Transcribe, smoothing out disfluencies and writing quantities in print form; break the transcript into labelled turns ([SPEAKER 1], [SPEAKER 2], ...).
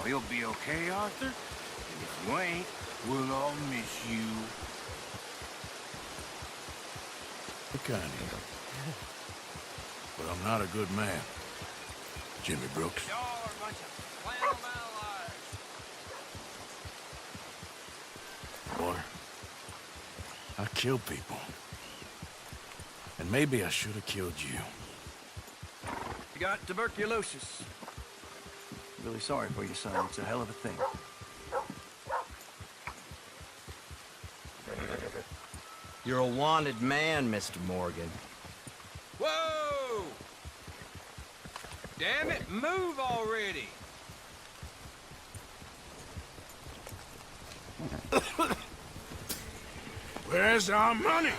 [SPEAKER 1] you'll be okay, Arthur. And if you ain't, we'll all miss you.
[SPEAKER 2] Kind of. But I'm not a good man. Jimmy Brooks.
[SPEAKER 1] Y'all are a bunch of flannel-bound liars.
[SPEAKER 2] Boy, I kill people. And maybe I should have killed you.
[SPEAKER 3] You got tuberculosis. Really sorry for you, son. It's a hell of a thing.
[SPEAKER 4] You're a wanted man, Mr. Morgan.
[SPEAKER 1] Whoa! Damn it, move already!
[SPEAKER 2] Where's our money?